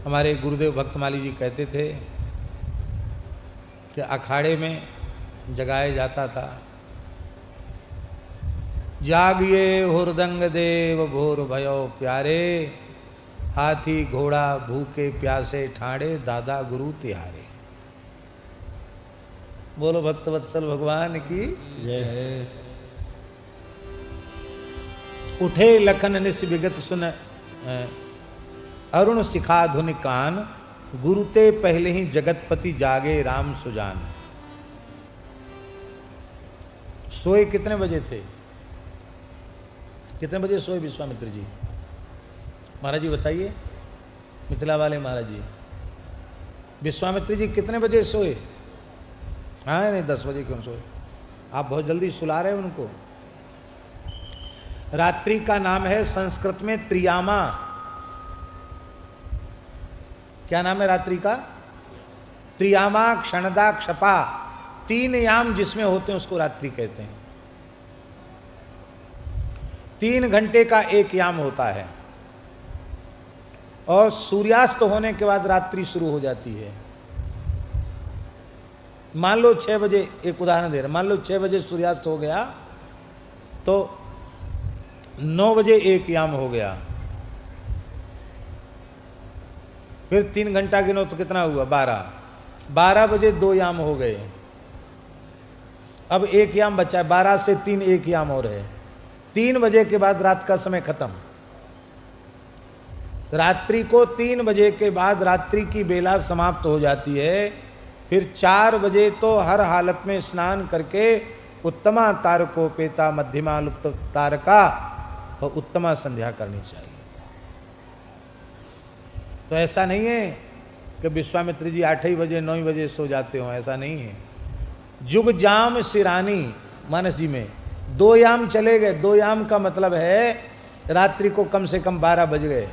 हमारे गुरुदेव भक्तमाली जी कहते थे कि अखाड़े में जगाया जाता था, जागिए हुरदंग देव भोर भयो प्यारे, हाथी घोड़ा भूखे प्यासे ठाड़े, दादा गुरु तिहारे। बोलो भक्तवत्सल भगवान की जय। उठे लखन निस विगत सुन अरुण शिखा धुन कान, गुरुते पहले ही जगतपति जागे राम सुजान। सोए कितने बजे थे? कितने बजे सोए विश्वामित्र जी? महाराज जी बताइए, मिथिला वाले महाराज जी, विश्वामित्र जी कितने बजे सोए? हाँ नहीं 10 बजे क्यों सोए? आप बहुत जल्दी सुला रहे हैं उनको। रात्रि का नाम है संस्कृत में त्रियामा। क्या नाम है रात्रि का? त्रियामा, क्षणदा, क्षपा, 3 याम जिसमें होते हैं उसको रात्रि कहते हैं। 3 घंटे का एक याम होता है और सूर्यास्त होने के बाद रात्रि शुरू हो जाती है। मान लो 6 बजे, एक उदाहरण दे रहे, मान लो 6 बजे सूर्यास्त हो गया तो 9 बजे एक याम हो गया, फिर 3 घंटा गिनो तो कितना हुआ? 12 बजे 2 याम हो गए, अब एक याम बचा है। 12 से 3 एक याम हो रहे, 3 बजे के बाद रात का समय खत्म। रात्रि को 3 बजे के बाद रात्रि की बेला समाप्त हो जाती है। फिर 4 बजे तो हर हालत में स्नान करके उत्तमा तारकोपेता मध्यमा लुप्त तारका और उत्तमा संध्या करनी चाहिए। तो ऐसा नहीं है कि विश्वामित्र जी 8 ही बजे 9 ही बजे सो जाते हो, ऐसा नहीं है। जुग जाम सिरानी मानस जी में 2 याम चले गए। 2 याम का मतलब है रात्रि को कम से कम 12 बज गए।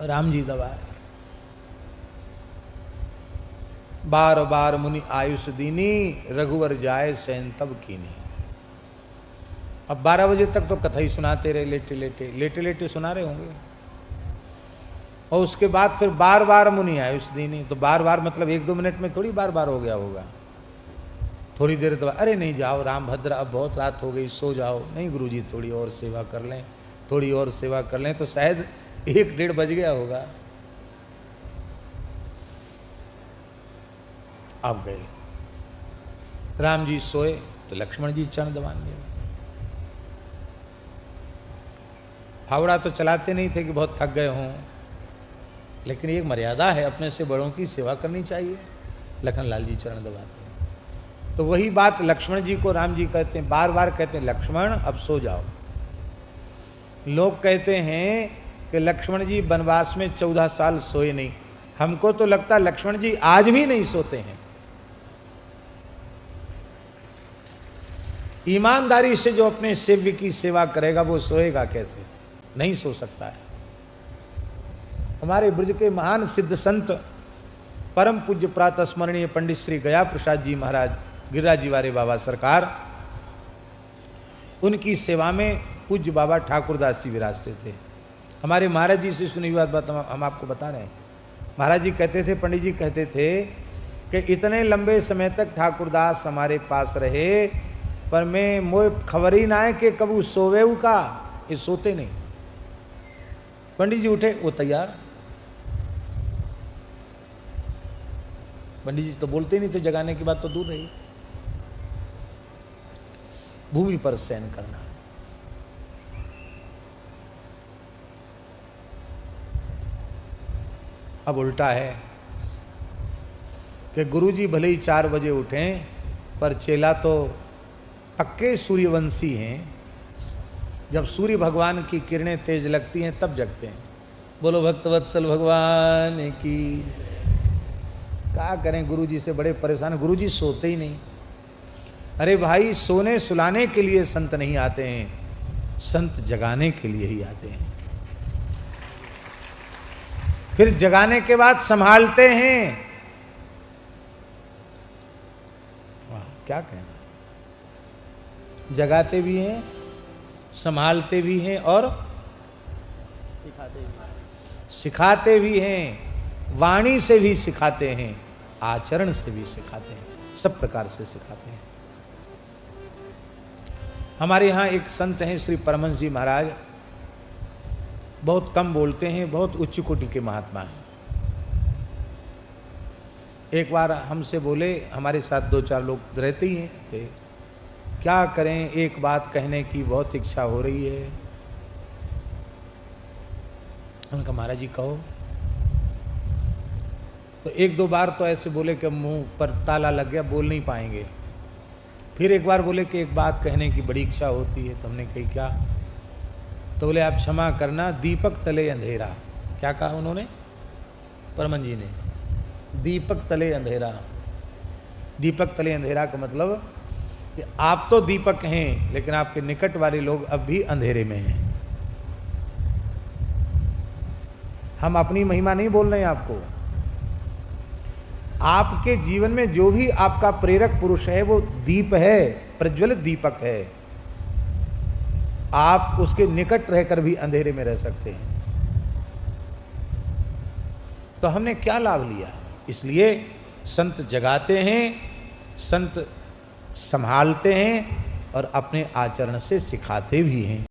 राम जी दबा रहे, बार बार मुनि आयुष दीनी, रघुवर जाए सैन तब कीनी। अब 12 बजे तक तो कथा ही सुनाते रहे, लेटे लेटे सुना रहे होंगे। और उसके बाद फिर बार बार मुनि आयुष दीनी, तो बार बार मतलब 1-2 मिनट में थोड़ी बार बार हो गया होगा। थोड़ी देर दबा, अरे नहीं जाओ रामभद्र अब बहुत रात हो गई सो जाओ। नहीं गुरुजी थोड़ी और सेवा कर लें, थोड़ी और सेवा कर लें, तो शायद 1-1:30 बज गया होगा। अब गए राम जी सोए तो लक्ष्मण जी चरण दबान गए। फावड़ा तो चलाते नहीं थे कि बहुत थक गए हों, लेकिन एक मर्यादा है, अपने से बड़ों की सेवा करनी चाहिए। लखनलाल जी चरण दबाते हैं। तो वही बात लक्ष्मण जी को राम जी कहते हैं, बार बार कहते हैं लक्ष्मण अब सो जाओ। लोग कहते हैं कि लक्ष्मण जी वनवास में 14 साल सोए नहीं। हमको तो लगता लक्ष्मण जी आज भी नहीं सोते हैं। ईमानदारी से जो अपने सेव्य की सेवा करेगा वो सोएगा कैसे? नहीं सो सकता है। हमारे ब्रज के महान सिद्ध संत परम पूज्य प्रातः स्मरणीय पंडित श्री गया प्रसाद जी महाराज गिरिराज जी वाले बाबा सरकार, उनकी सेवा में पूज्य बाबा ठाकुरदास जी विराजते थे। हमारे महाराज जी से सुनी हुई बात हम आपको बता रहे हैं। महाराज जी कहते थे, पंडित जी कहते थे कि इतने लंबे समय तक ठाकुरदास हमारे पास रहे, पर मैं मोए खबर ही ना है कि कबू सोवेऊ का, ये सोते नहीं। पंडित जी उठे, वो तैयार। पंडित जी तो बोलते ही नहीं थे, जगाने की बात तो दूर रही। भूमि पर शयन करना। अब उल्टा है कि गुरुजी भले ही 4 बजे उठें, पर चेला तो पक्के सूर्यवंशी हैं। जब सूर्य भगवान की किरणें तेज लगती हैं तब जगते हैं। बोलो भक्तवत्सल भगवान की। क्या करें, गुरुजी से बड़े परेशान। गुरुजी सोते ही नहीं। अरे भाई, सोने सुलाने के लिए संत नहीं आते हैं, संत जगाने के लिए ही आते हैं। फिर जगाने के बाद संभालते हैं। वाह, क्या कहना। जगाते भी हैं, संभालते भी हैं और सिखाते भी हैं, वाणी से भी सिखाते हैं, आचरण से भी सिखाते हैं, सब प्रकार से सिखाते हैं। हमारे यहाँ एक संत हैं श्री परमहंस जी महाराज, बहुत कम बोलते हैं, बहुत उच्च कोटि के महात्मा हैं। एक बार हमसे बोले, हमारे साथ 2-4 लोग रहते ही हैं, कि क्या करें, एक बात कहने की बहुत इच्छा हो रही है। उनका महाराज जी कहो। तो 1-2 बार तो ऐसे बोले कि मुंह पर ताला लग गया, बोल नहीं पाएंगे। फिर एक बार बोले कि एक बात कहने की बड़ी इच्छा होती है। तो हमने कही क्या? तो बोले आप क्षमा करना, दीपक तले अंधेरा। क्या कहा उन्होंने? परमन जी ने, दीपक तले अंधेरा। दीपक तले अंधेरा का मतलब कि आप तो दीपक हैं, लेकिन आपके निकट वाले लोग अब भी अंधेरे में हैं। हम अपनी महिमा नहीं बोल रहे हैं आपको। आपके जीवन में जो भी आपका प्रेरक पुरुष है वो दीप है, प्रज्वलित दीपक है। आप उसके निकट रहकर भी अंधेरे में रह सकते हैं। तो हमने क्या लाभ लिया? इसलिए संत जगाते हैं, संत संभालते हैं और अपने आचरण से सिखाते भी हैं।